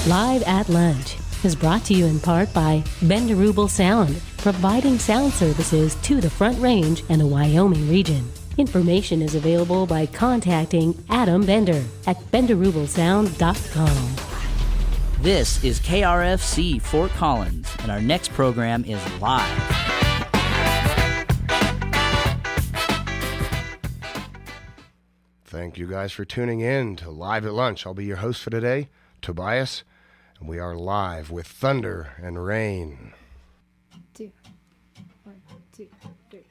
Live at Lunch is brought to you in part by Benderubel Sound, providing sound services to the Front Range and the Wyoming region. Information is available by contacting Adam Bender at benderubelsound.com. This is KRFC Fort Collins, and our next program is live. Thank you guys for tuning in to Live at Lunch. I'll be your host for today, Tobias, and we are live with Thunder and Rain. 2, 1, 2, 3.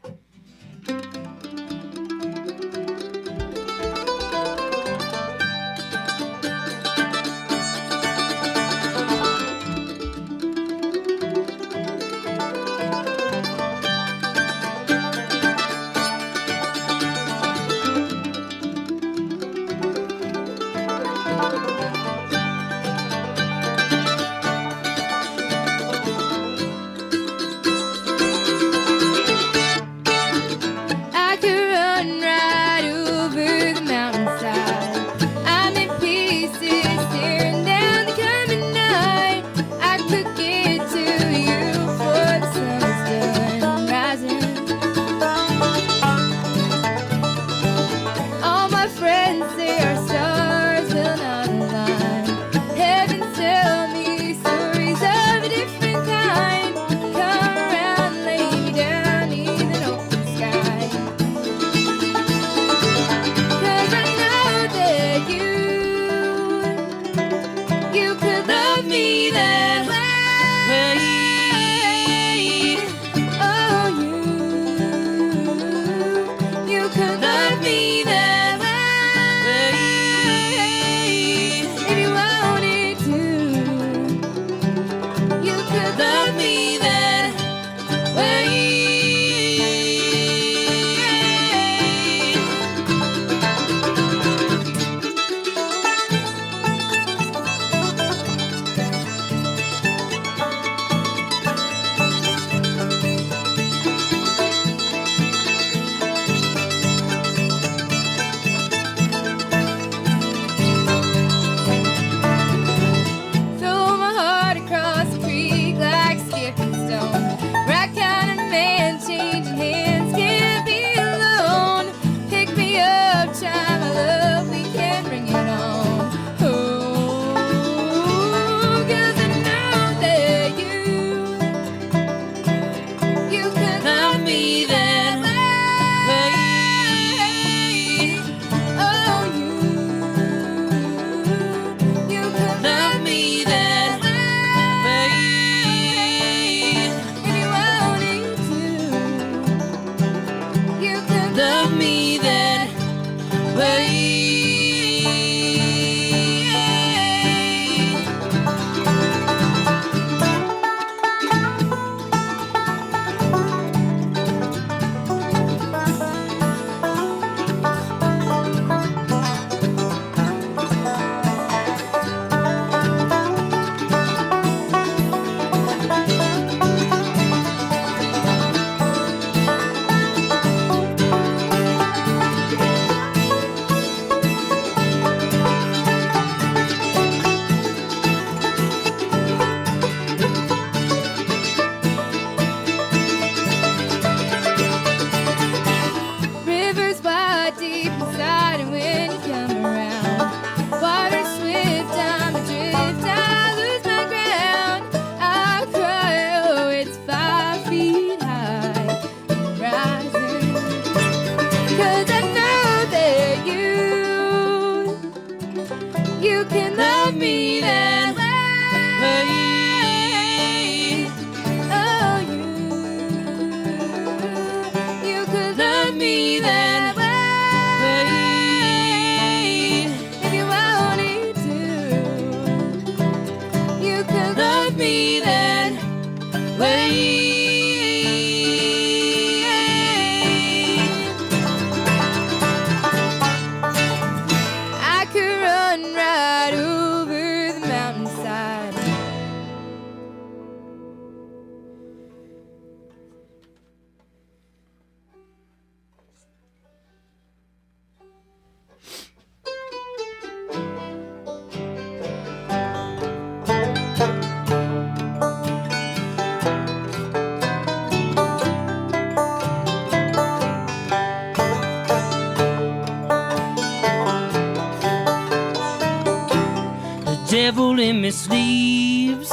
devil in my sleeves.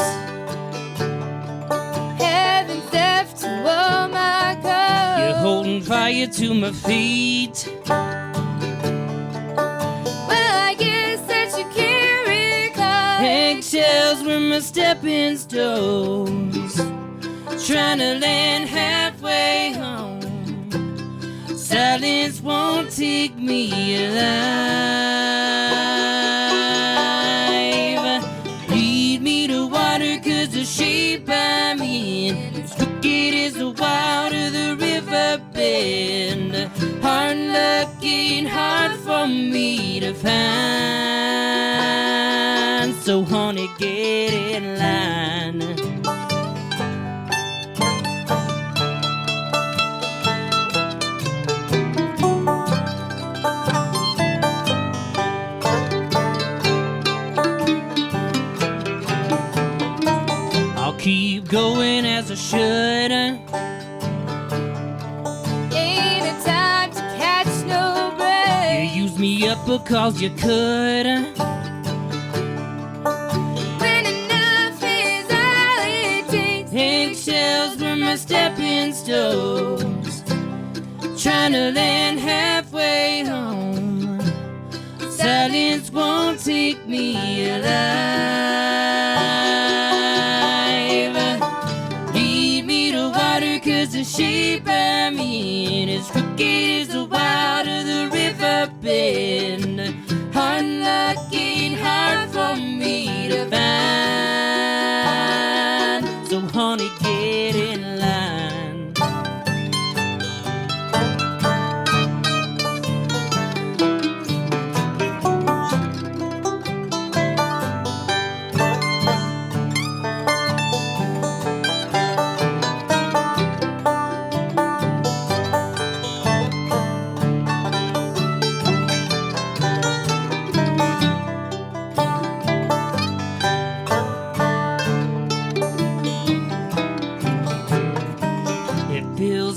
Heaven's deaf to all my calls. You're holding fire to my feet. Well, I guess that you can't recall. Eggshells were my stepping stones. Trying to land halfway home. Silence won't take me alive. Lead me to water, 'cause the shape I'm in is crooked as the wild of the river bend. Hard luck ain't hard for me to find. So honey, get in line. Keep going as I should. Ain't a time to catch no breath. You used me up because you could. When enough is all it takes. Eggshells were my stepping stones. Trying to land halfway home. Silence won't take me alive. Lead me to water, 'cause the shape I'm in is crooked as the wild of the river bend. Hard luck ain't hard for me to find. So honey, get in line.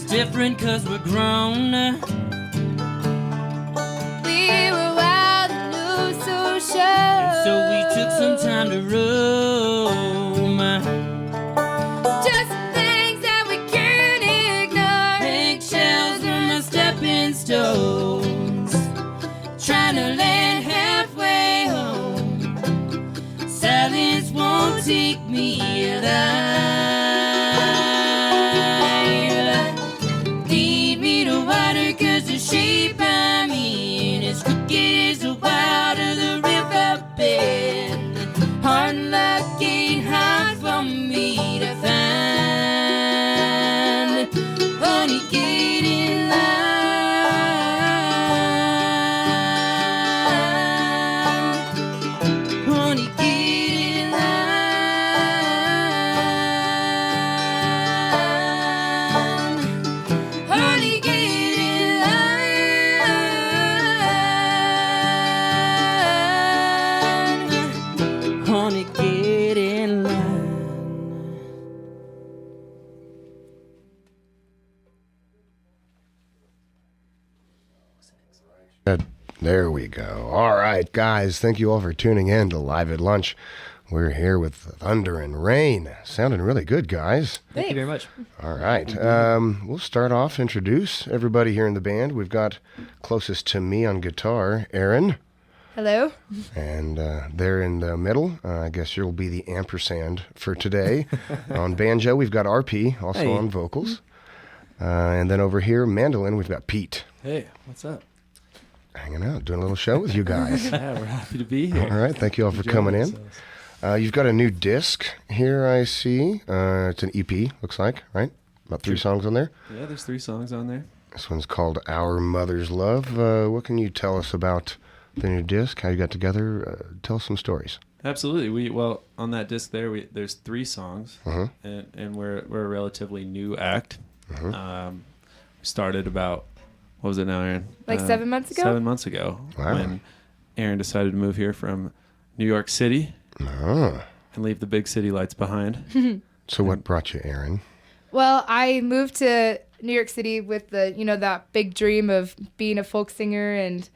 Different 'cause we're grown. We were wild and oh so sure. And so we took some time to roam. Just some things that we can't ignore. Eggshells were my stepping stones. Trying to land halfway home. Silence won't take me alive. The shape I'm in is crooked as the wild of the river bend. Hard luck ain't hard for me to find. Honey, get in line. Honey, get in line. Honey, get There we go. All right, guys. Thank you all for tuning in to Live at Lunch. We're here with Thunder and Rain. Sounding really good, guys. Thank you very much. All right. We'll start off, introduce everybody here in the band. We've got closest to me on guitar, Aaron. Hello. And there in the middle, I guess you'll be the ampersand for today. On banjo, we've got RP, also on vocals. And then over here, mandolin, we've got Pete. Hey, what's up? Hanging out, doing a little show with you guys. Yeah, we're happy to be here. All right, thank you all for coming in. You've got a new disc here, I see. It's an EP, looks like, right? About 3 songs on there? Yeah, there's 3 songs on there. This one's called Our Mother's Love. What can you tell us about the new disc, how you got together? Tell us some stories. Absolutely. Well, on that disc there's 3 songs, and we're a relatively new act. We started about, what was it now, Aaron? Like 7 months ago? 7 months ago, when Aaron decided to move here from New York City and leave the big city lights behind. So what brought you, Aaron? Well, I moved to New York City with that big dream of being a folk singer, and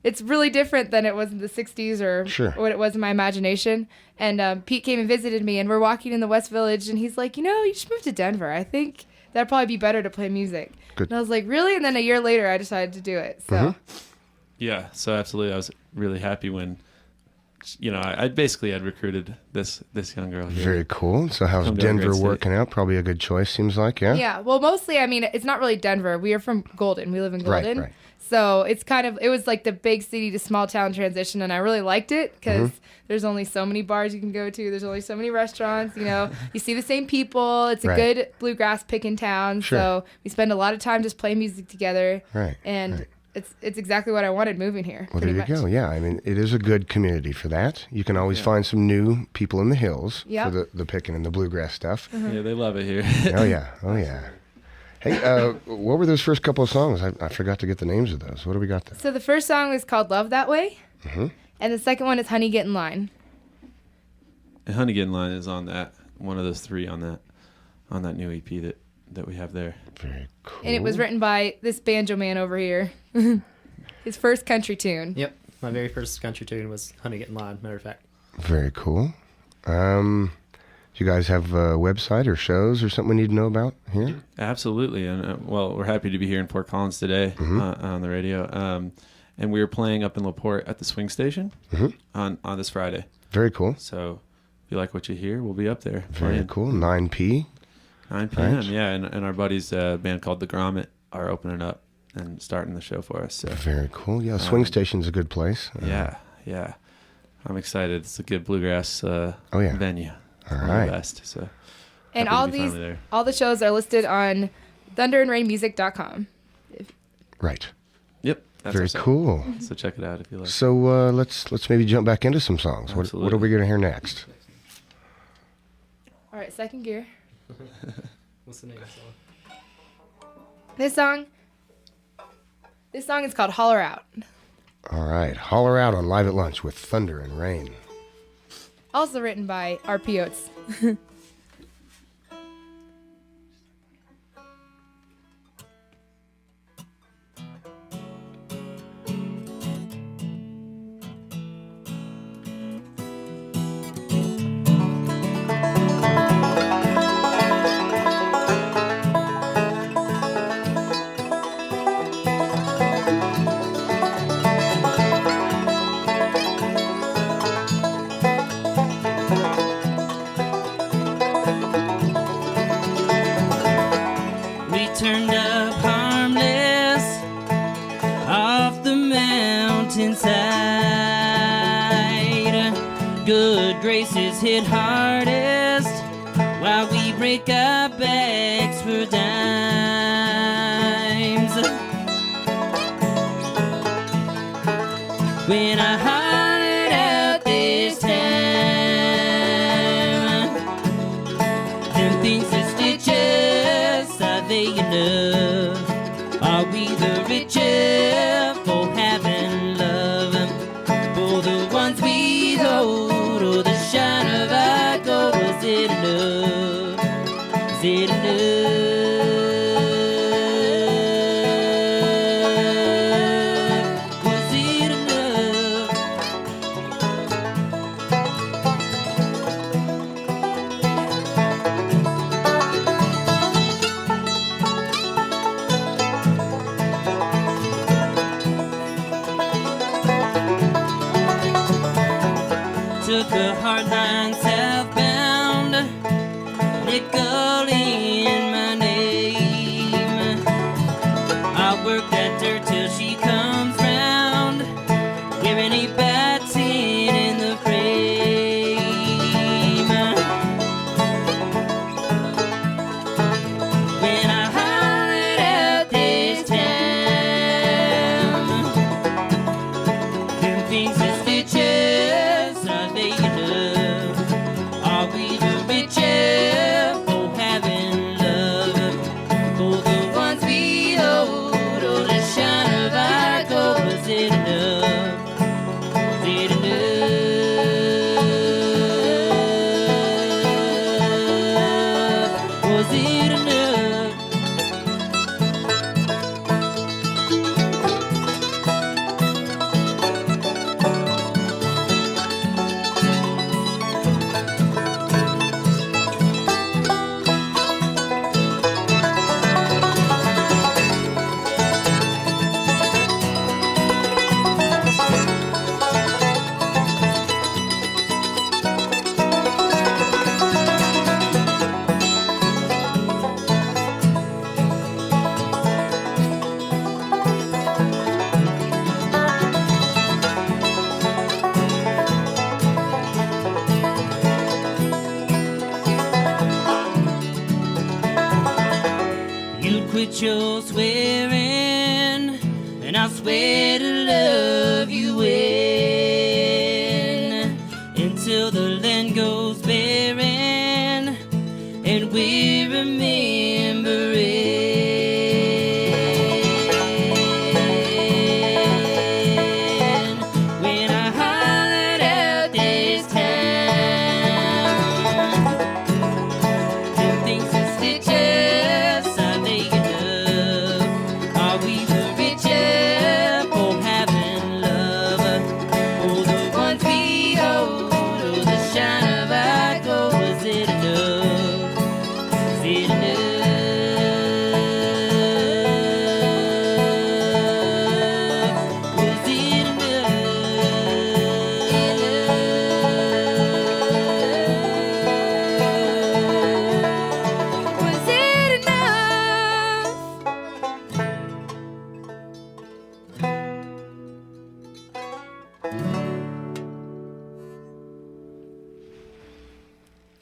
it's really different than it was in the 60s or Sure. what it was in my imagination. And Pete came and visited me, and we're walking in the West Village, and he's like, you should move to Denver. I think that'd probably be better to play music. Good. And I was like, really? And then a year later, I decided to do it. So Yeah, so absolutely. I was really happy when, I basically had recruited this young girl here. Very cool. So how's Come to our Denver great state. working out? Probably a good choice, seems like, yeah? Yeah, well, mostly, I mean, it's not really Denver. We are from Golden. We live in Right, Golden. right. So it was like the big city to small town transition, and I really liked it because there's only so many bars you can go to. There's only so many restaurants, You see the same people. It's a Right. good bluegrass picking town. Sure. So we spend a lot of time just playing music together. Right, And right. it's exactly what I wanted moving here. Well, there you pretty much. go. Yeah, I mean, it is a good community for that. You can always find some new people in the hills Yep. for the picking and the bluegrass stuff. Yeah, they love it here. Oh, yeah. Oh, yeah. Hey, what were those first couple of songs? I forgot to get the names of those. What do we got there? So the first song is called Love That Way. And the second one is Honey Get in Line. And Honey Get in Line is on that, one of those three on that new EP that we have there. Very cool. And it was written by this banjo man over here. His first country tune. Yep. My very first country tune was Honey Get in Line, matter of fact. Very cool. Do you guys have a website or shows or something we need to know about here? Absolutely. And we're happy to be here in Fort Collins today on the radio. And we were playing up in LaPorte at the Swing Station on this Friday. Very cool. So if you like what you hear, we'll be up there. Very playing. cool. 9 9 p.m. Right. Yeah, and our buddies, band called The Grommet, are opening up and starting the show for us. So Very cool. Yeah, Swing Station's a good place. yeah. I'm excited. It's a good bluegrass yeah. venue. All One of right. the best. So And happy to be finally there. all the shows are listed on thunderandrainmusic.com. Right. Yep. That's Very our site. cool. So check it out if you like. So let's maybe jump back into some songs. What are Absolutely. we going to hear next? All right, second gear. What's the name of the song? This song is called Holler Out. All right. Holler Out on Live at Lunch with Thunder and Rain. Also written by R.P. Oates. We turned up harmless off the mountainside. Good graces hit hardest while we break our backs for dimes. When I hollered out this time, them things that stitch us, are they enough? Are we the richer for having love? For the ones we hold, or the shine of our gold, was it enough? Is it enough? Was it enough? Took a hard line southbound, nickel in my name. I'll work that dirt till she comes round, wearing a baton in the frame. When I hollered out this time, them things that stitches, are they enough? Are we the richer for that you're swearing, and I swear to love you when, until the land goes barren, and we remember it. When I hollered out this time, them things and stitches I make enough. Are we the richer for having love? Oh, the ones we hold, oh, the shine of our gold. Was it enough? Was it enough? Was it enough? Was it enough?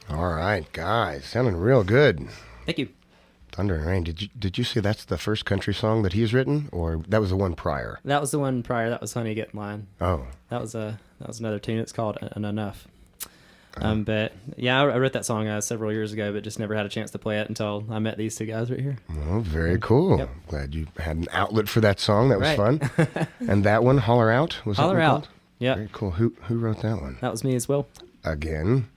All right, guys, sounding real good. Thank you. Thunder and Rain. Did you say that's the first country song that he's written, or that was the one prior? That was the one prior. That was Honey Get in Line. Oh, That was another tune. It's called An Enough. But yeah, I wrote that song several years ago, but just never had a chance to play it until I met these two guys right here. well, very cool. Yep. Glad you had an outlet for that song. That was Right. fun. And that one, Holler Out, was Holler that one Out. called? Yeah, Very cool. Who wrote that one? that was me as well. Again.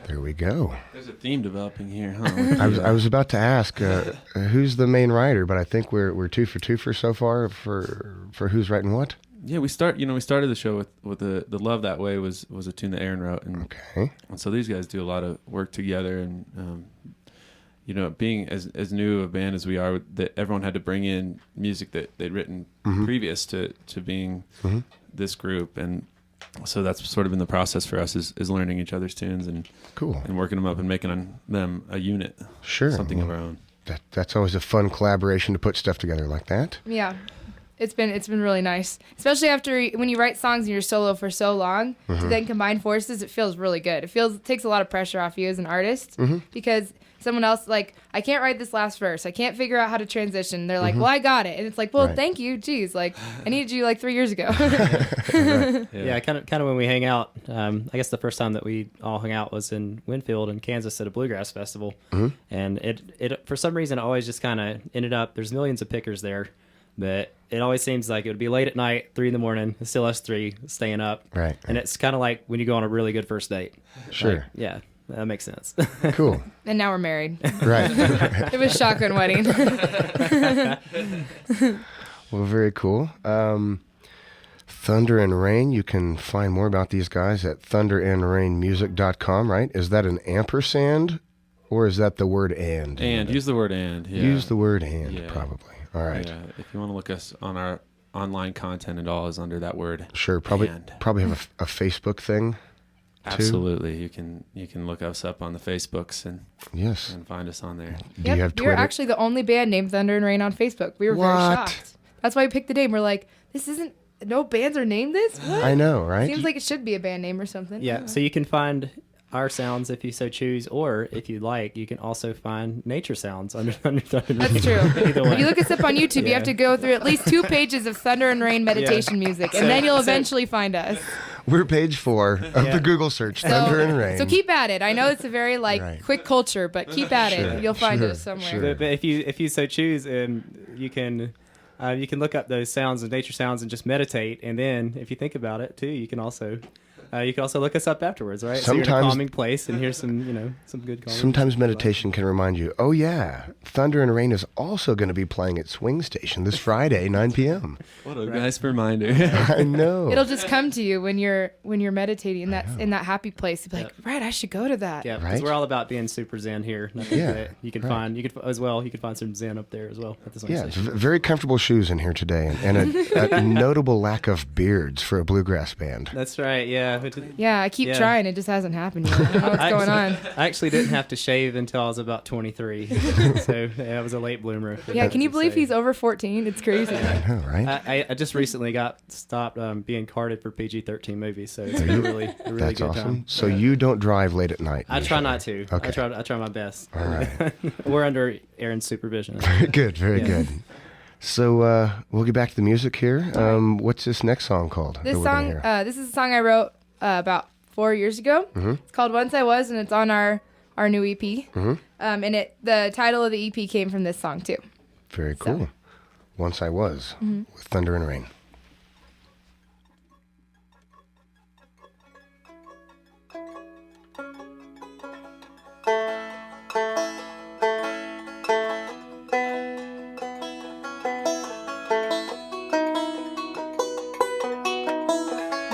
There we go. There's a theme developing here, huh? I was about to ask who's the main writer, but I think we're 2 for 2 for so far for who's writing what. Yeah, we started the show with the Love That Way was a tune that Aaron wrote, and Okay. so these guys do a lot of work together, and being as new a band as we are, that everyone had to bring in music that they'd written previous to being this group, and so that's sort of been the process for us is learning each other's tunes and Cool. and working them up and making them a unit, Sure. something of our own. That's always a fun collaboration to put stuff together like that. Yeah. It's been really nice, especially after when you write songs and you're solo for so long. To then combine forces, it feels really good. It takes a lot of pressure off you as an artist because someone else I can't write this last verse. I can't figure out how to transition. They're like, well, I got it, and it's like, well, Right. thank you, geez, I needed you 3 years ago. Yeah, kind of when we hang out. I guess the first time that we all hung out was in Winfield in Kansas at a bluegrass festival, and it for some reason always just kind of ended up. There's millions of pickers there, but it always seems like it would be late at night, 3 a.m. It's still us three staying up, Right. And it's kind of like when you go on a really good first date. Sure. Like, yeah, that makes sense. Cool. And now we're married. Right. It was shotgun wedding. Well, very cool. Thunder and Rain, you can find more about these guys at thunderandrainmusic.com, right? Is that an ampersand or is that the word and? And use the word and. Yeah. Use the word and, Yeah. probably. All right. Yeah, if you want to look us on our online content, it all is under that word. Sure. Probably And. have a Facebook thing. Absolutely, you can look us up on the Facebooks and Yes. find us on there. Do you have we were Twitter? actually the only band named Thunder and Rain on Facebook. We were very What? shocked. That's why we picked the name. We're like, no bands are named this? What? I know, right? Seems like it should be a band name or something. Yeah, so you can find our sounds if you so choose, or if you like, you can also find nature sounds under Thunder and Rain. That's true. Either way. If you look us up on YouTube, you have to go through at least 2 pages of Thunder and Rain meditation music, and then you'll eventually find us. We're page 4 of Yeah. the Google search, Thunder and Rain. So keep at it. I know it's a very Right. quick culture, but keep at Sure, it. You'll find sure, us somewhere. sure. But if you so choose, you can look up those sounds and nature sounds and just meditate, and then if you think about it too, you can also look us up afterwards, right? So you're in a Sometimes- calming place, and here's some good calming. Sometimes meditation can remind you, oh yeah, Thunder and Rain is also going to be playing at Swing Station this Friday, 9 p.m. What a nice reminder. I know. It'll just come to you when you're meditating in that happy place. You'll be like, right, I should go to that. Yeah, because Right? we're all about being super zen here. And I think Yeah, that you can right. find you can find some zen up there as well at the Swing Yeah, Station. very comfortable shoes in here today, and a notable lack of beards for a bluegrass band. That's right. Yeah, Yeah, I keep trying. It just hasn't happened yet. I don't know what's going on. I actually didn't have to shave until I was about 23. So I was a late bloomer. Yeah, can you believe he's over 14? It's crazy. I know, right? I just recently got stopped being carded for PG-13 movies, so it's been a really That's good awesome. time. So you don't drive late at night? I try usually? not to. Okay. I try my best. All right. We're under Aaron's supervision. Very good, very good. So we'll get back to the music here. What's this next song called? This that we're gonna song, hear? this is a song I wrote about 4 years ago. It's called "Once I Was," and it's on our new EP. And the title of the EP came from this song too. Very cool. Once I Was with Thunder and Rain.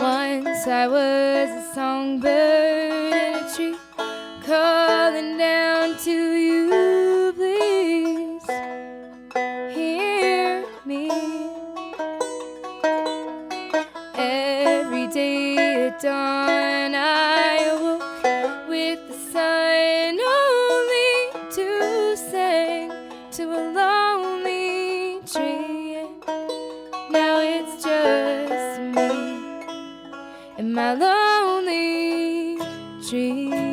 Once I was a songbird in a tree, calling down to you, please hear me. Every day at dawn I awoke with the sun only to sing to a lonely tree. Now it's just me in my lonely dream.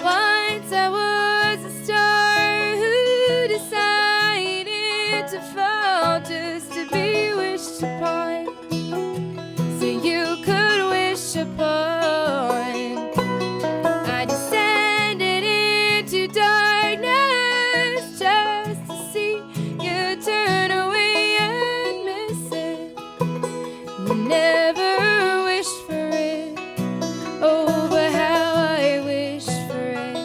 Once I was a star who decided to fall just to be wished upon, so you could wish upon. I descended into darkness just to see you turn away and miss it. You never wished for it. Oh, but how I wished for it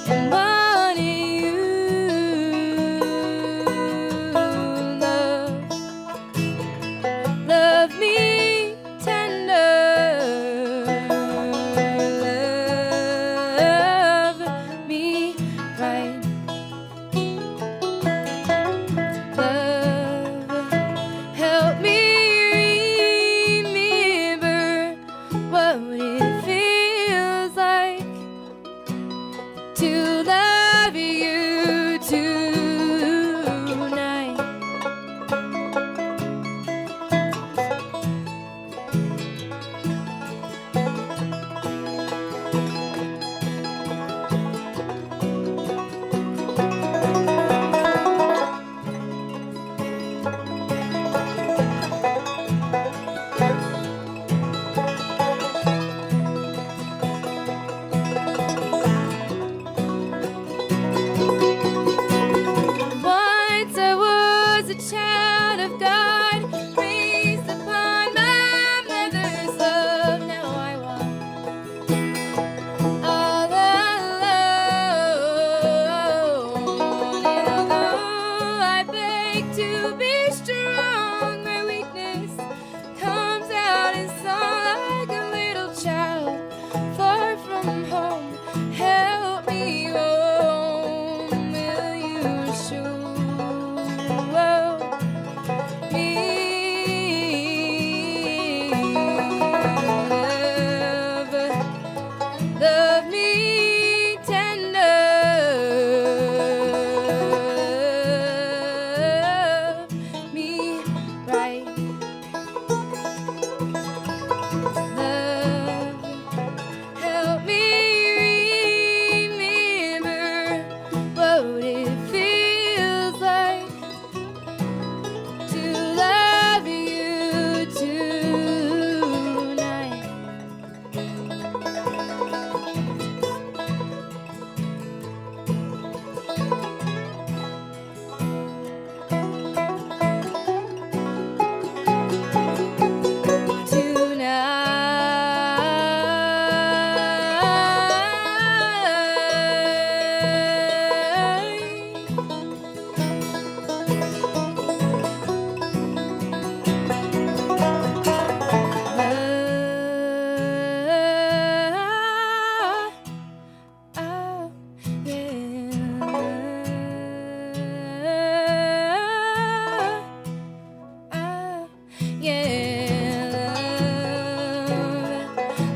and wanted you. Love me tender, love me right. Love, help me remember what it feels like to love you tonight. Once I was a child of God, raised upon my mother's love. Now I walk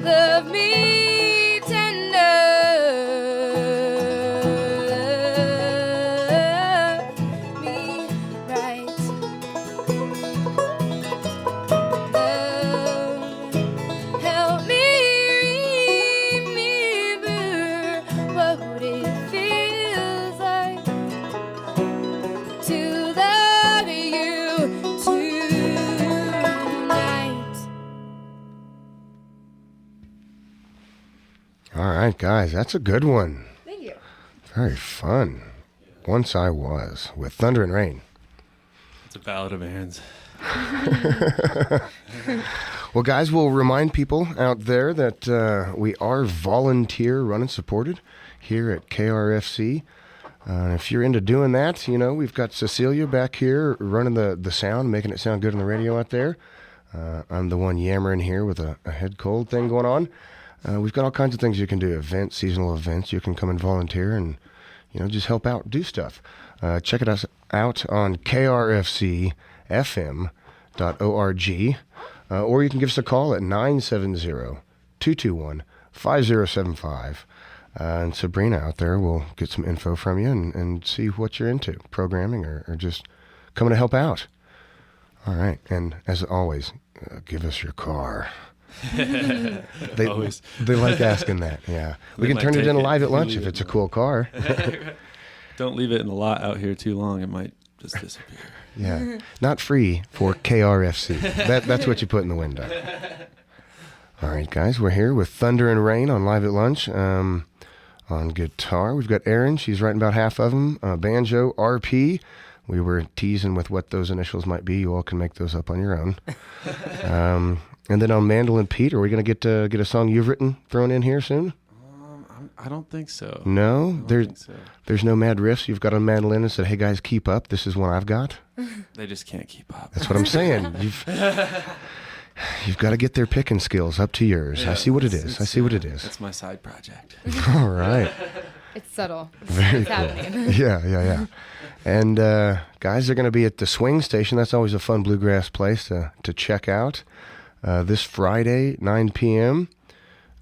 Love me tender. Love me right. Help me remember what it feels like to love you tonight. All right, guys, that's a good one. Thank you. Very fun. Once I Was with Thunder and Rain. It's a ballad of Aaron's. Well, guys, we'll remind people out there that we are volunteer run and supported here at KRFC. If you're into doing that, you know, we've got Cecilia back here running the sound, making it sound good on the radio out there. I'm the one yammering here with a head cold thing going on. We've got all kinds of things you can do, events, seasonal events. You can come and volunteer and, you know, just help out, do stuff. Check us out on krfcfm.org, or you can give us a call at 970-221-5075. And Sabrina out there will get some info from you and see what you're into, programming or just coming to help out. All right. And as always, give us your car. They like asking that. Yeah. We can might turn it take in it live if at you lunch leave if it it's a in cool car. Don't leave it in the lot out here too long. It might just disappear. Yeah. Not free for KRFC. That's what you put in the window. All right, guys. We're here with Thunder and Rain on Live at Lunch. On guitar, we've got Erin. She's writing about half of them. Banjo, RP. We were teasing with what those initials might be. You all can make those up on your own. And then on mandolin, Pete, are we going to get a song you've written thrown in here soon? I don't think so. No? I don't think so. There's no mad riffs you've got on mandolin and said, hey, guys, keep up. This is one I've got. They just can't keep up. That's what I'm saying. You've got to get their picking skills up to yours. Yeah, I see what it is. I see what it is. That's my side project. All right. It's subtle. Very It's cool. happening. Yeah. And guys, they're going to be at the Swing Station. That's always a fun bluegrass place to check out. This Friday, 9 p.m.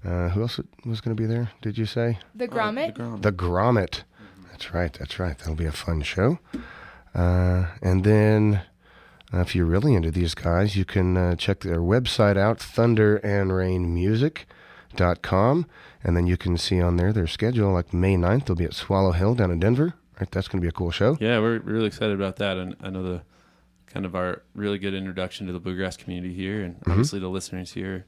Who else was going to be there, did you say? The grommet. The Grommet. That's right. That'll be a fun show. And then if you're really into these guys, you can check their website out, thunderandrainmusic.com. And then you can see on there their schedule, like May 9th, they'll be at Swallow Hill down in Denver. Right, that's going to be a cool show. Yeah, we're really excited about that. And I know the kind of our really good introduction to the bluegrass community here, and obviously the listeners here,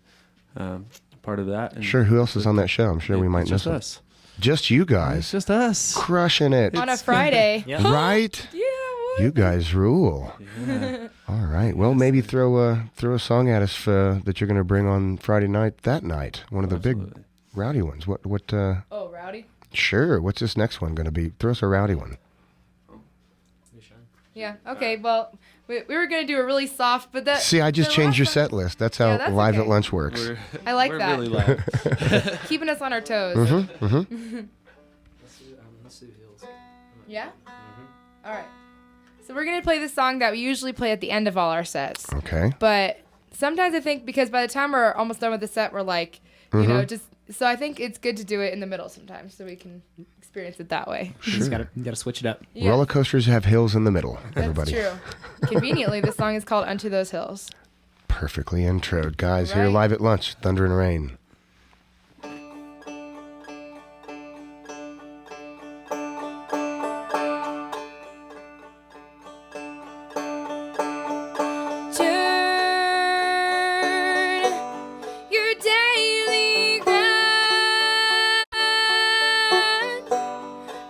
part of that. And sure, who else is on that show? I'm sure we might know just some. us. Just you guys. It's just us. Crushing it. On a Friday. Yeah. Right? Yeah. What? You guys rule. Yeah. All right. Well, maybe throw a song at us that you're going to bring on Friday night that night. One of the big Absolutely. rowdy ones. What? Oh, rowdy. Sure. What's this next one going to be? Throw us a rowdy one. Yeah. Okay. Well, we were gonna do a really soft, but that. See, I just the changed your last one- set list. That's how Yeah, that's Live okay. at Lunch works. I like we're that. really loud. Keeping us on our toes. Let's do Hills. Yeah. All right. So we're gonna play the song that we usually play at the end of all our sets. Okay. But sometimes I think because by the time we're almost done with the set, we're like, you know, just so I think it's good to do it in the middle sometimes so we can experience it that way. You just gotta switch it up. Yeah, Roller coasters have hills in the middle, everybody. that's true. Conveniently, this song is called "Unto Those Hills." Perfectly introed. Guys, here Right. live at lunch, Thunder and Rain. Turn your daily grind,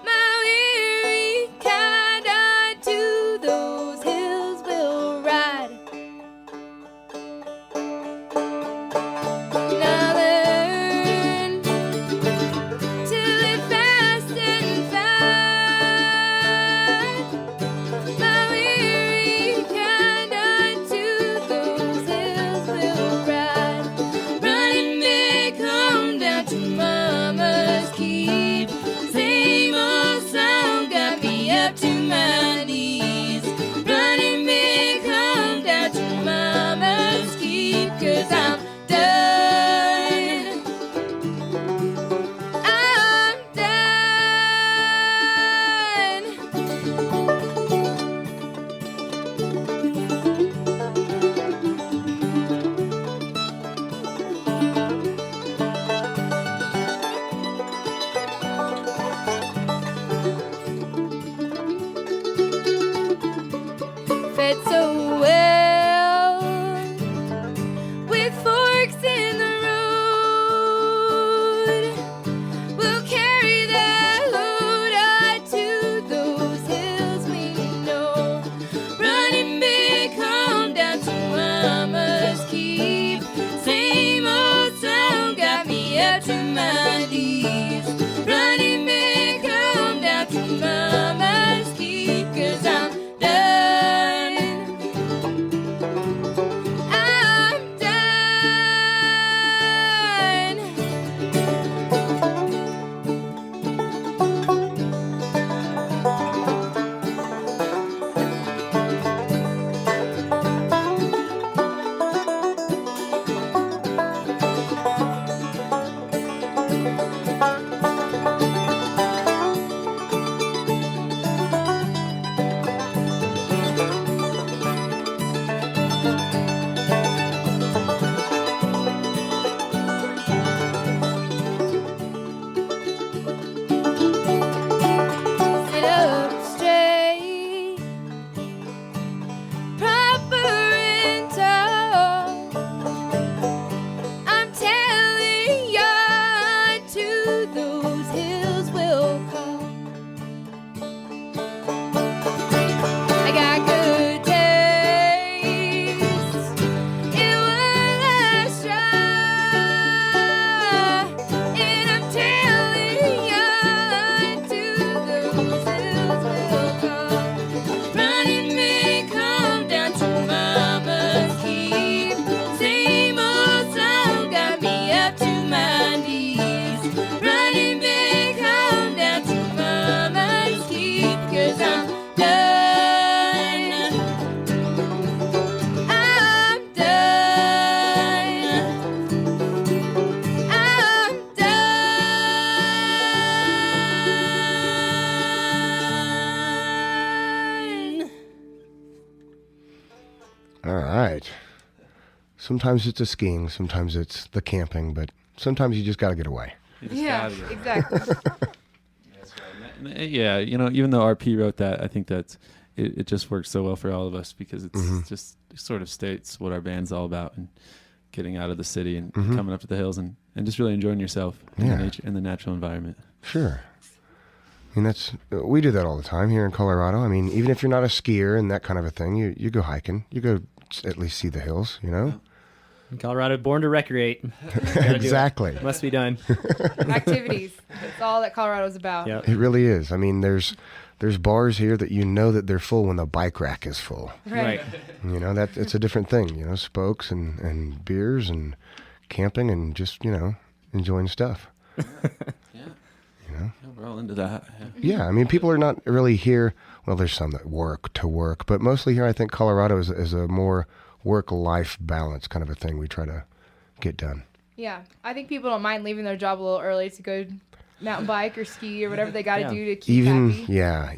my weary kind, unto those hills will ride. Now that out to my knees. Running back home down to mama's keep, 'cause I'm done. I'm done. Sit up straight, proper and tall. I'm telling ya, to those hills will call. I got good taste in what I try, and I'm telling ya, to those hills will call. Running back home down to mama's keep. Same old song got me up to my knees. Running back home down to mama's keep, 'cause I'm done. I'm done. I'm done. All right. Sometimes it's the skiing, sometimes it's the camping, but sometimes you just got to get away. You just Yeah, gotta get- exactly. That's right. Yeah, you know, even though RP wrote that, I think that it just works so well for all of us because it's just it sort of states what our band's all about and getting out of the city and coming up to the hills and just really enjoying yourself in Yeah. the nature in the natural environment. Sure. I mean, we do that all the time here in Colorado. I mean, even if you're not a skier and that kind of a thing, you go hiking. You go at least see the hills, you know? In Colorado, born to recreate. Gotta do it. Exactly. Must be done. Activities. That's all that Colorado's about. Yep. It really is. I mean, there's bars here that you know that they're full when the bike rack is full. Right. You know, that it's a different thing, you know, spokes and beers and camping and just, you know, enjoying stuff. Yeah. You know? Yeah, we're all into that. Yeah. Yeah, I mean, people are not really here. Well, there's some that work to work, but mostly here, I think Colorado is a more work-life balance kind of a thing we try to get done. Yeah, I think people don't mind leaving their job a little early to go mountain bike or ski or whatever they got to Yeah. do to keep happy.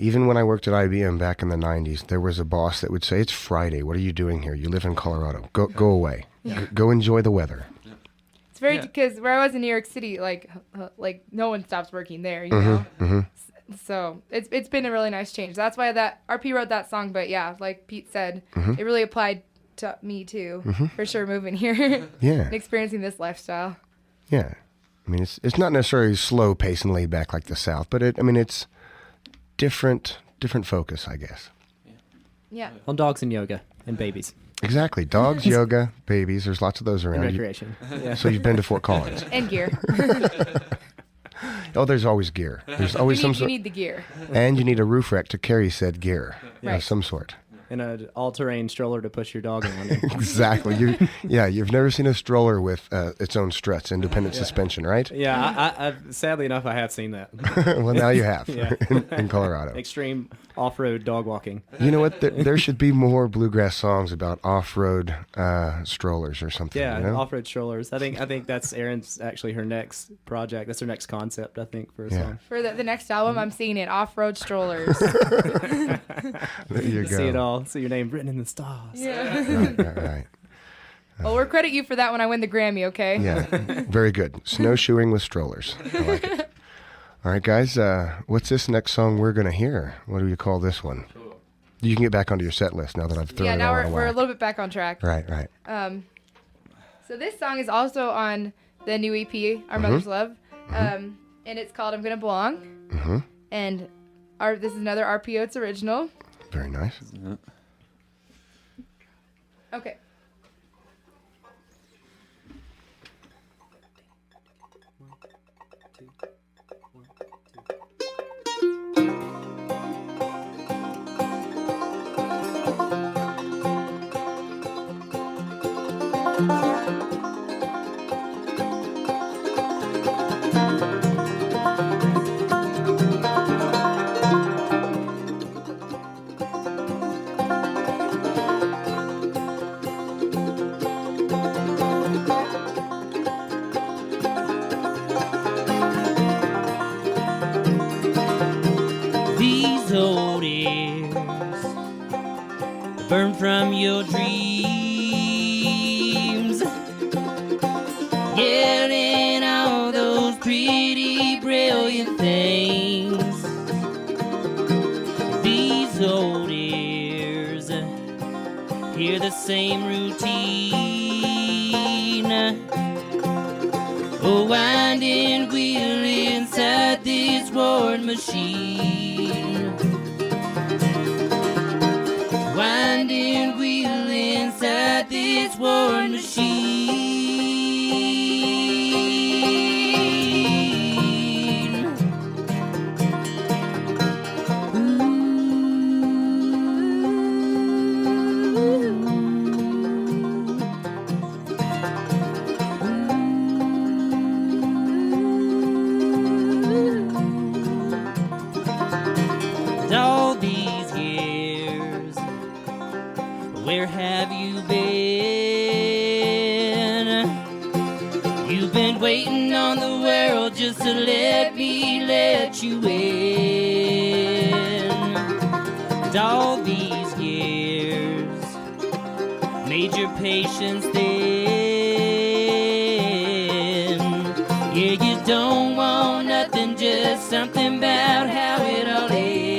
Even when I worked at IBM back in the 90s, there was a boss that would say, "It's Friday. What are you doing here? You live in Colorado. Go away. Go enjoy the weather." It's very Yeah. because where I was in New York City, like no one stops working there, you know. So it's been a really nice change. That's why that RP wrote that song. But yeah, like Pete said, it really applied to me too, for sure. Moving here, Yeah. and experiencing this lifestyle. Yeah. I mean, it's not necessarily slow pace and laid back like the South, but it's different focus, I guess. Yeah, On dogs and yoga and babies Exactly. Dogs, yoga, babies. There's lots of those and around. recreation. Yeah. So you've been to Fort Collins. and gear. Oh, there's always gear. There's always you some need sort. the gear. And you need a roof rack to carry said gear of Right. some sort. And an all-terrain stroller to push your dog in. Exactly. You've never seen a stroller with its own struts, independent suspension, right? Yeah, I sadly enough, I have seen that. Well, now you have Yeah. in Colorado. Extreme off-road dog walking. You know what? There should be more bluegrass songs about off-road strollers or something. Yeah, you know? off-road strollers. I think that's Erin's actually her next project. That's her next concept, I think, for a Yeah. song. For the next album, I'm seeing it off-road strollers. There you go. See it all. See your name written in the stars. Yeah. Right. Well, we'll credit you for that when I win the Grammy, okay? Yeah, very good. Snowshoeing with strollers. I like it. All right, guys. What's this next song we're going to hear? What do you call this one? You can get back onto your set list now that I've thrown Yeah, it now all we're out of a whack. little bit back on track. Right. So this song is also on the new EP, Our Mother's Love, and it's called "I'm Gonna Belong." And this is another RPO. It's original. Very nice. Okay. burn from your dreams, yelling all those pretty brilliant things. These old ears hear the same routine, a winding wheel inside this worn machine. Winding wheel inside this worn machine. All these years, where have you been? You've been waiting on the world just to let me let you in. And all these years made your patience thin. Yeah, you don't want nothing, just something about how it all ends.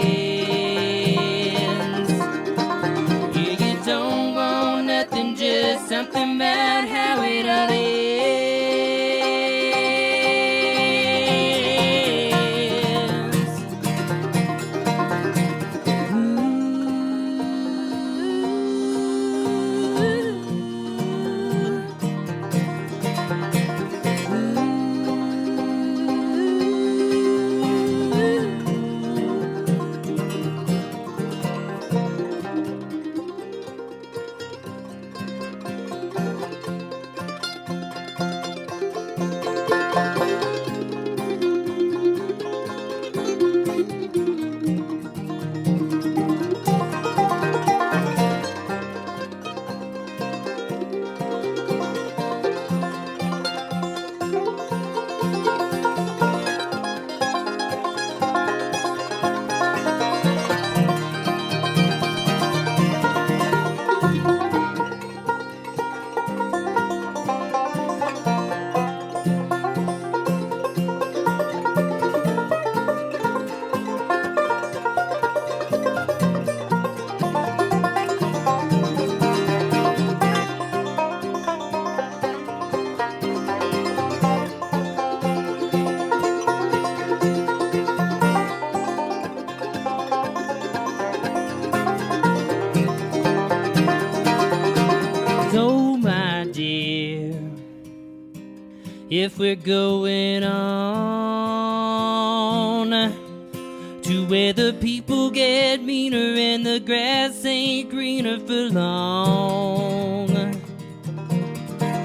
Yeah, you don't want nothing, just something about how it all ends. So, my dear, if we're going on to where the people get meaner and the grass ain't greener for long,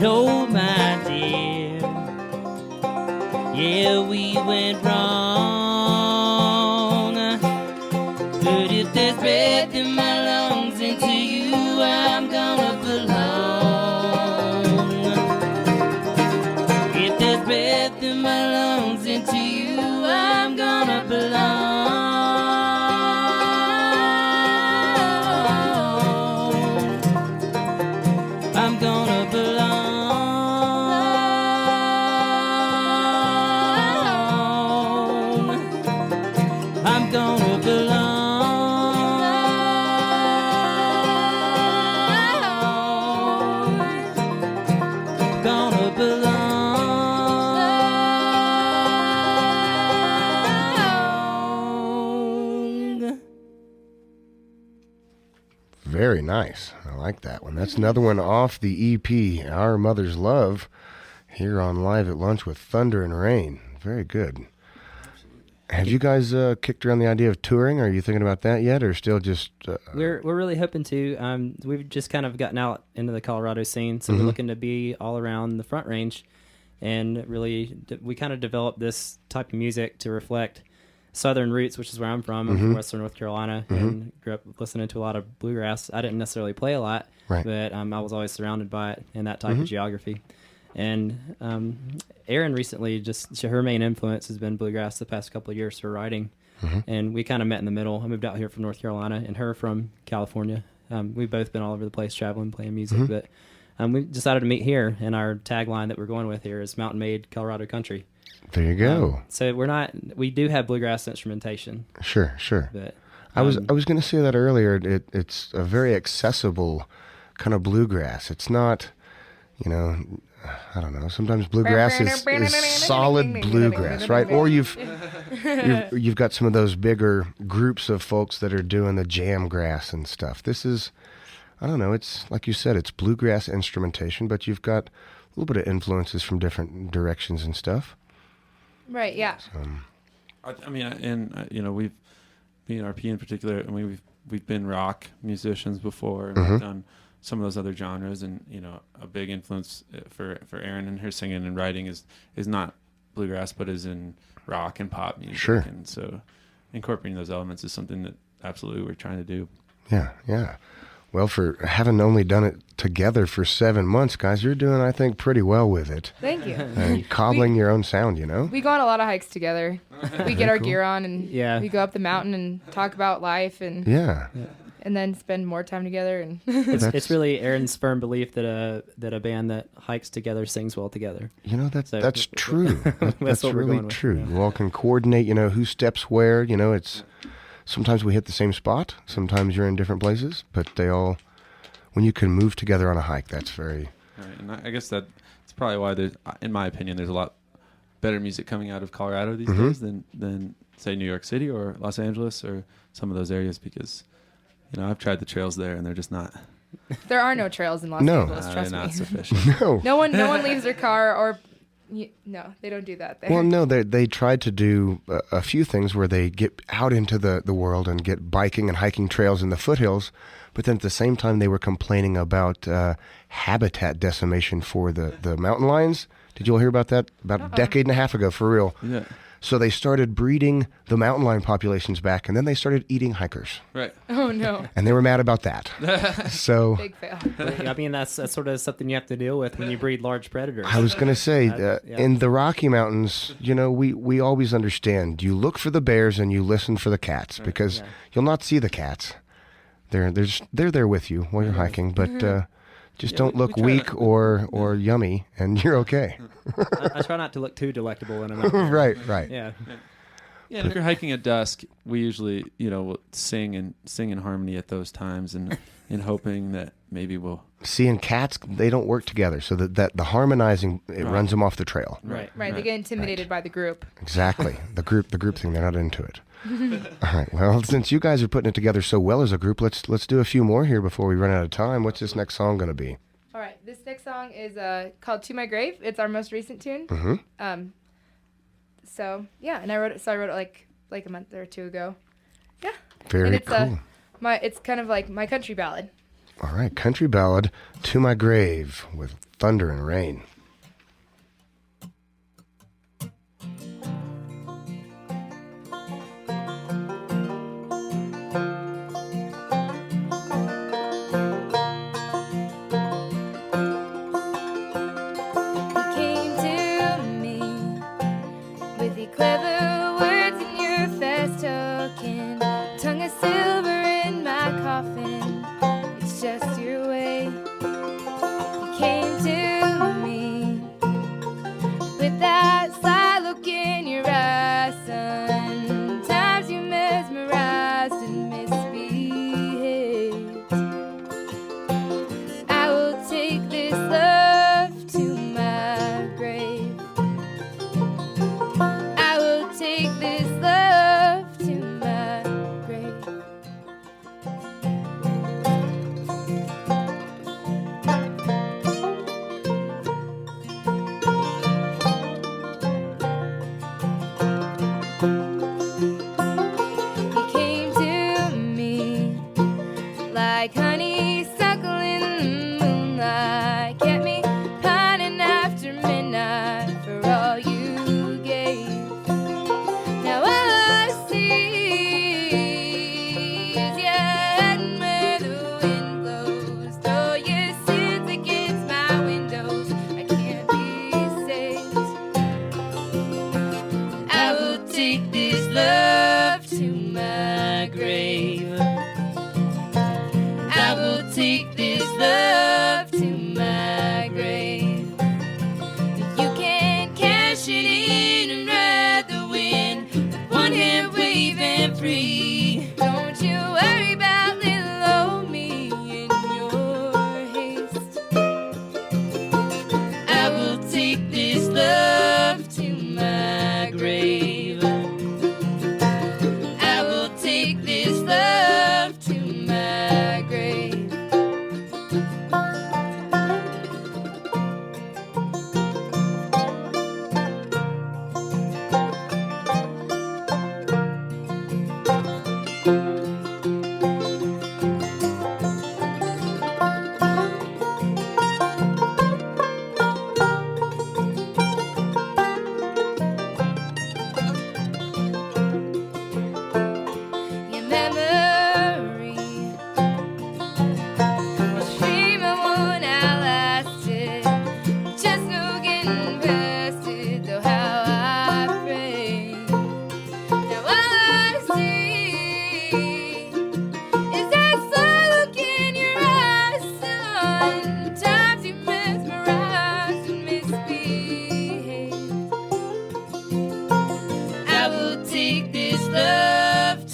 no, my dear, yeah, we went wrong. But if there's breath in my lungs, into you I'm gonna belong. If there's breath in my lungs, into you I'm gonna belong. I'm gonna belong. I'm gonna belong. Gonna belong. Very nice. I like that one. That's another one off the EP, Our Mother's Love, here on Live at Lunch with Thunder and Rain. Very good. Have you guys kicked around the idea of touring? Are you thinking about that yet, or still just... We're really hoping to. We've just kind of gotten out into the Colorado scene, so we're looking to be all around the Front Range, and really we kind of developed this type of music to reflect Southern roots, which is where I'm from. I'm from Western North Carolina, and grew up listening to a lot of bluegrass. I didn't necessarily play a lot, but I was always surrounded by it in that type of geography. And Erin recently, just her main influence has been bluegrass the past couple of years for writing. And we kind of met in the middle. I moved out here from North Carolina and her from California. We've both been all over the place traveling, playing music, but we decided to meet here, and our tagline that we're going with here is Mountain Made Colorado Country. There you go. So we do have bluegrass instrumentation. Sure. But I was going to say that earlier. It's a very accessible kind of bluegrass. It's not, I don't know. Sometimes bluegrass is solid bluegrass, right? Or you've got some of those bigger groups of folks that are doing the jam grass and stuff. This is, I don't know. It's like you said, it's bluegrass instrumentation, but you've got a little bit of influences from different directions and stuff. Right. Yeah. I mean, and we've, me and RP in particular. I mean, we've been rock musicians before, and we've done some of those other genres, and a big influence for Erin and her singing and writing is not bluegrass, but is in rock and pop music. Sure. And so incorporating those elements is something that absolutely we're trying to do. Yeah. Well, for having only done it together for 7 months, guys, you're doing, I think, pretty well with it. Thank you. And cobbling your own sound, We go on a lot of hikes together. We get our gear on, and we go up the mountain and talk about life, and and then spend more time together. And it's really Erin's firm belief that a band that hikes together sings well together. That's true. That's what we're really going with, true. yeah. You all can coordinate. Who steps where. It's. Sometimes we hit the same spot. Sometimes you're in different places, but when you can move together on a hike, that's very. Right, and I guess that's probably why in my opinion, there's a lot better music coming out of Colorado these days than say New York City or Los Angeles or some of those areas, because I've tried the trails there and they're just not. There are no trails in Los Angeles. Trust they're me. not sufficient. No one leaves their car or. No, they don't do that there. Well, no, they tried to do a few things where they get out into the world and get biking and hiking trails in the foothills, but then at the same time they were complaining about habitat decimation for the mountain lions. Did you all hear about that? About a decade and a half ago, for real. Yeah. So they started breeding the mountain lion populations back, and then they started eating hikers. Right. Oh, no. And they were mad about that. So Big fail. I mean, that's sort of something you have to deal with when you breed large predators. I was going to say, in the Rocky Mountains, we always understand. You look for the bears and you listen for the cats, because you'll not see the cats. They're there with you while you're hiking, but just don't look weak or yummy, and you're okay. I try not to look too delectable when I'm out there. Right. Yeah. Yeah, and if you're hiking at dusk, we usually, will sing in harmony at those times, and hoping that maybe we'll seeing cats. They don't work together, so that the harmonizing runs them off the trail. Right. They get intimidated by the group. Exactly, the group thing. They're not into it. All right. Well, since you guys are putting it together so well as a group, let's do a few more here before we run out of time. What's this next song going to be? All right. This next song is called "To My Grave." It's our most recent tune. So yeah, and I wrote it like a month or two ago. Yeah. Very cool. It's kind of like my country ballad. All right, country ballad, "To My Grave" with thunder and rain. Clever words in your fast talking, tongue of silver in my coffin. It's just your way. You came to me with that sly look in your eyes. Sometimes you mesmerized and misbehaved. I will take this love to my grave. Take this love to my grave. You came to me like honeysuckle in the moonlight, kept me pining after midnight for all you gave. Now all I see is your head where the wind blows. Throw your sins against my windows. I can't be saved. I will take this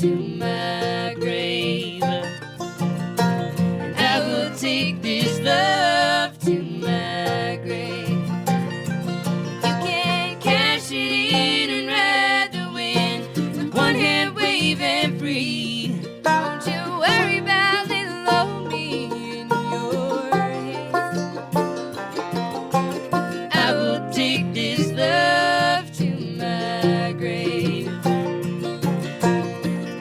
to my grave. And I will take this love to my grave. You can cash it in and ride the wind with one hand waving free. Don't you worry about little old me in your hands. I will take this love to my grave.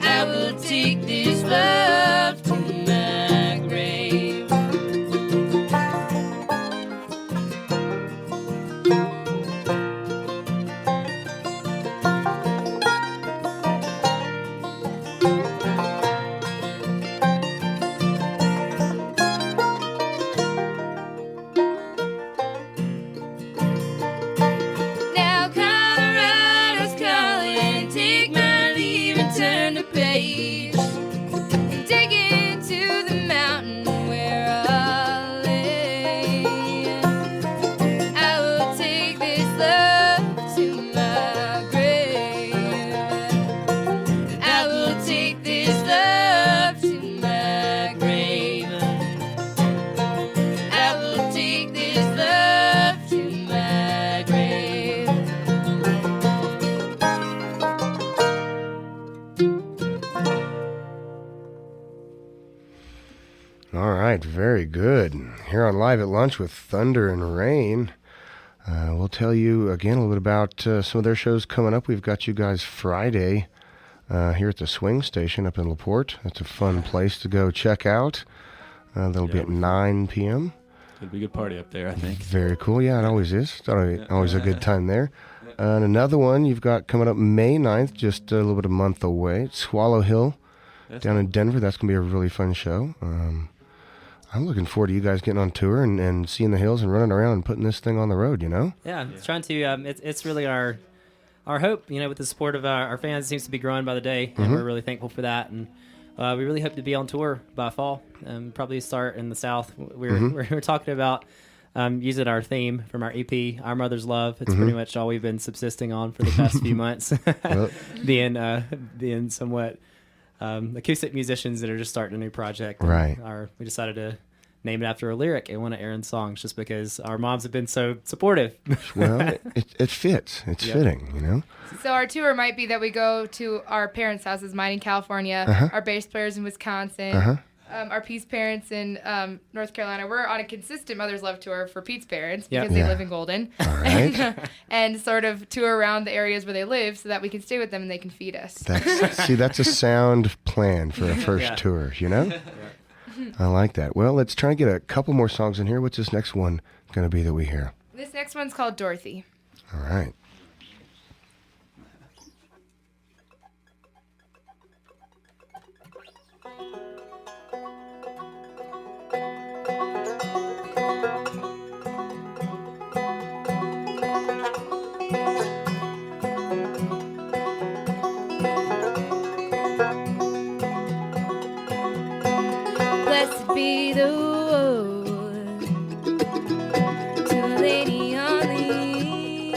I will take this love to my grave. Now Colorado's calling, take my leave and turn the page. And dig into the mountain where I lay. I will take this love to my grave. I will take this love to my grave. I will take this love to my grave. All right, very good. Here on Live at Lunch with Thunder and Rain, we'll tell you again a little bit about some of their shows coming up. We've got you guys Friday here at the Swing Station up in LaPorte. That's a fun place to go check out. That'll be at 9 p.m. It'll be a good party up there, I think. Very cool. Yeah, it always is. It's always a good time there. And another one you've got coming up May 9th, just a little bit a month away. Swallow Hill down in Denver. That's going to be a really fun show. I'm looking forward to you guys getting on tour and seeing the hills and running around and putting this thing on the road, you know? Yeah, it's trying to. It's really our hope. With the support of our fans, it seems to be growing by the day, and we're really thankful for that. And we really hope to be on tour by fall. Probably start in the South. We're talking about using our theme from our EP, Our Mother's Love. It's pretty much all we've been subsisting on for the past few months, being somewhat acoustic musicians that are just starting a new project. Right. We decided to name it after a lyric in one of Aaron's songs, just because our moms have been so supportive. Well, it fits. It's fitting, you know? So our tour might be that we go to our parents' houses, mine in California, our bass players in Wisconsin, our Pete's parents in North Carolina. We're on a consistent Mother's Love tour for Pete's parents because they live in Golden. All right. and sort of tour around the areas where they live so that we can stay with them and they can feed us. That's a sound plan for a first tour, you know? I like that. Well, let's try and get a couple more songs in here. What's this next one going to be that we hear? This next one's called Dorothy. All right. Blessed be the one to Lady on the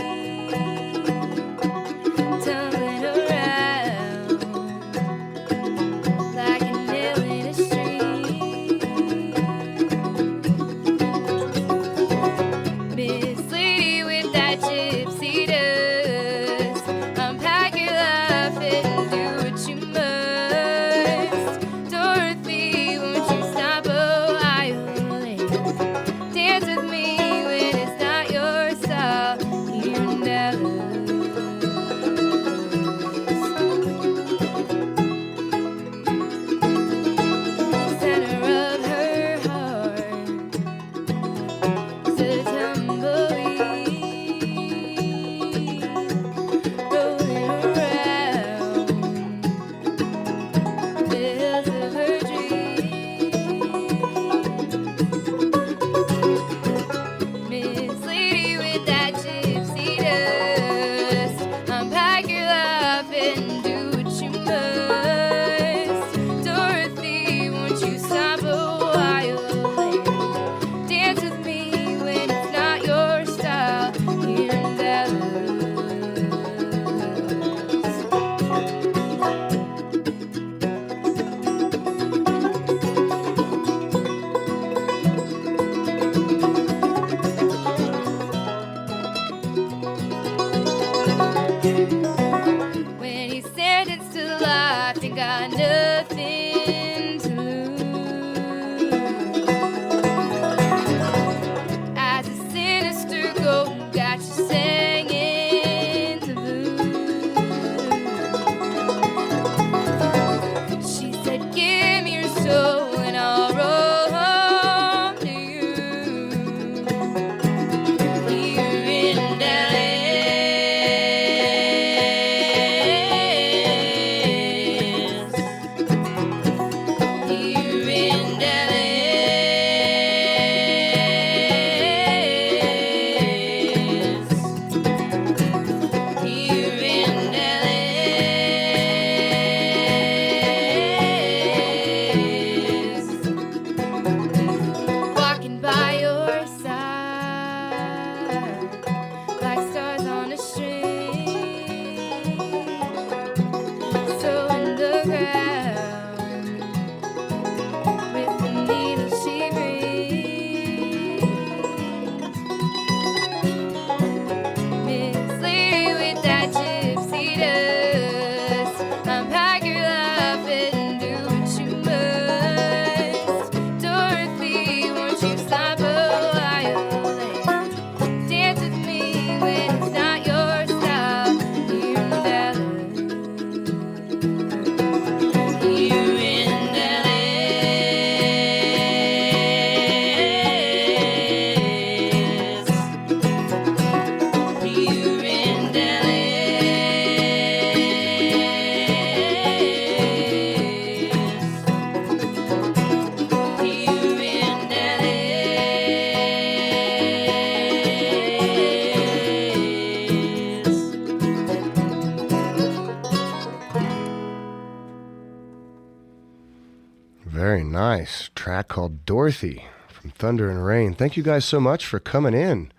Nice track called Dorothy from Thunder and Rain. Thank you guys so much for coming in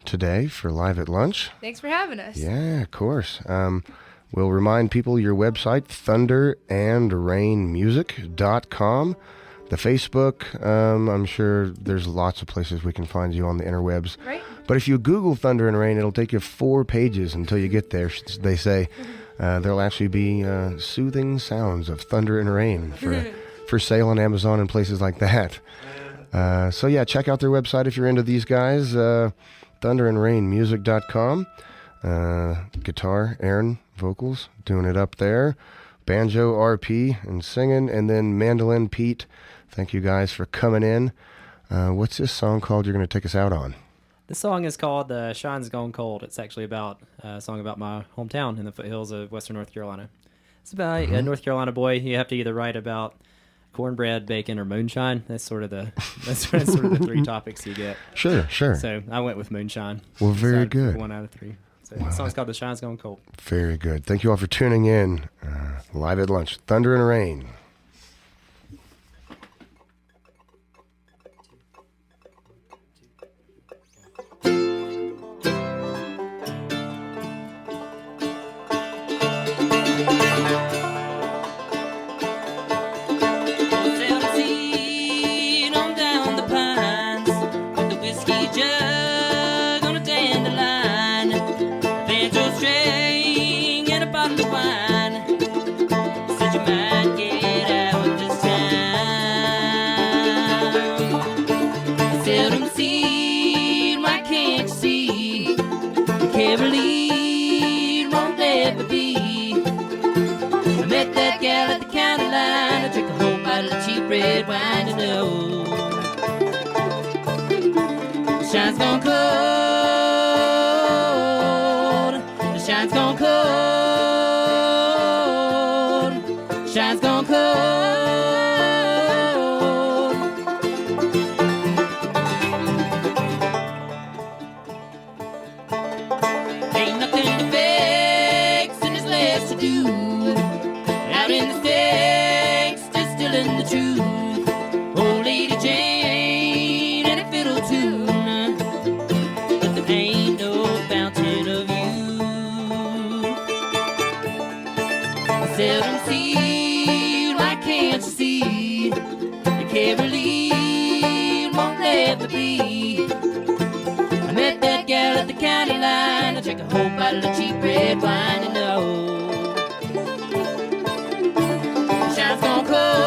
today for Live at Lunch. Thanks for having us. Yeah, of course. We'll remind people your website, thunderandrainmusic.com. The Facebook, I'm sure there's lots of places we can find you on the interwebs. Right. But if you Google Thunder and Rain, it'll take you 4 pages until you get there. They say there'll actually be soothing sounds of thunder and rain for sale on Amazon and places like that. So yeah, check out their website if you're into these guys, thunderandrainmusic.com. Guitar, Aaron, vocals, doing it up there. Banjo, RP, and singing. And then mandolin, Pete. Thank you guys for coming in. What's this song called you're going to take us out on? This song is called Shine's Gone Cold. It's actually about a song about my hometown in the foothills of western North Carolina. It's about a North Carolina boy. You have to either write about cornbread, bacon, or moonshine. That's sort of the 3 topics you get. Sure. So I went with moonshine. Well, very Decided for good. 1 out of 3. So the song's called The Shine's Gone Cold. Very good. Thank you all for tuning in. Live at Lunch, Thunder and Rain. Red wine, you know. The shine's gone cold. The shine's gone cold. The shine's gone cold. Ain't nothing to fix and there's less to do. Out in the sticks, distilling the truth. Old Lady Jane and a fiddle tune, but there ain't no fountain of youth. I seldom see, why can't you see? You can't believe, won't let me be. I met that gal at the county line. I drank a whole bottle of cheap red wine, you know. The shine's gone cold.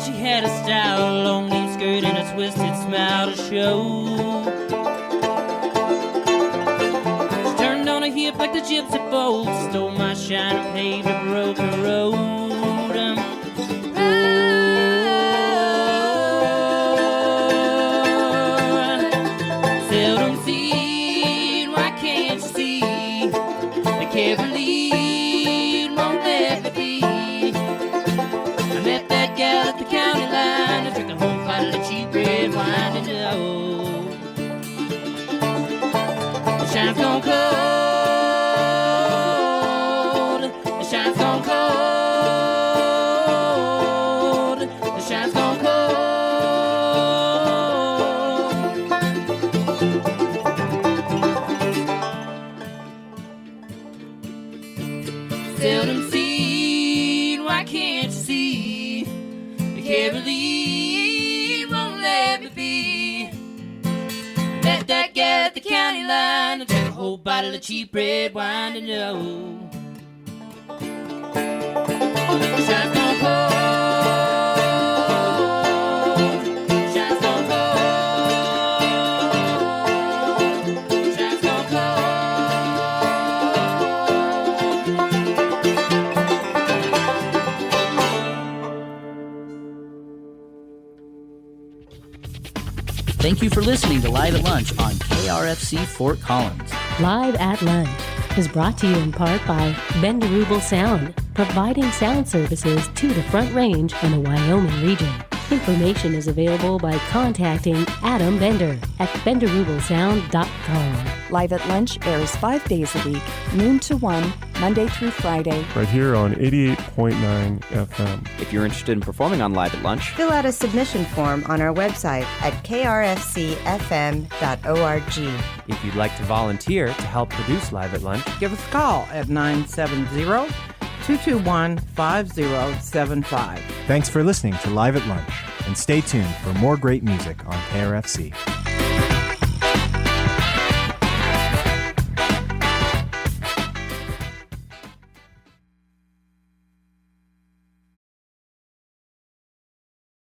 She had a style, long knee skirt and a twisted smile to show. She turned on a hip like the gypsy folks, stole my shine and paved a broken road. Seldom seen, why can't you see? I can't believe, won't let me be. I met that gal at the county line. I drank a whole bottle of cheap red wine, and oh, the shine's gone cold. The shine's gone cold. The shine's gone cold. Seldom seen, why can't you see? You can't believe, won't let me be. Met that gal at the county line. I drank a whole bottle of cheap red wine, and know. The shine's gone cold. The shine's gone cold. Thank you for listening to Live at Lunch on KRFC Fort Collins. Live at Lunch is brought to you in part by Benderubel Sound, providing sound services to the Front Range and the Wyoming region. Information is available by contacting Adam Bender at benderubelsound.com. Live at Lunch airs 5 days a week, noon to 1, Monday through Friday. Right here on 88.9 FM. If you're interested in performing on Live at Lunch, fill out a submission form on our website at krfcfm.org. If you'd like to volunteer to help produce Live at Lunch, give us a call at 970-221-5075. Thanks for listening to Live at Lunch, and stay tuned for more great music on KRFC.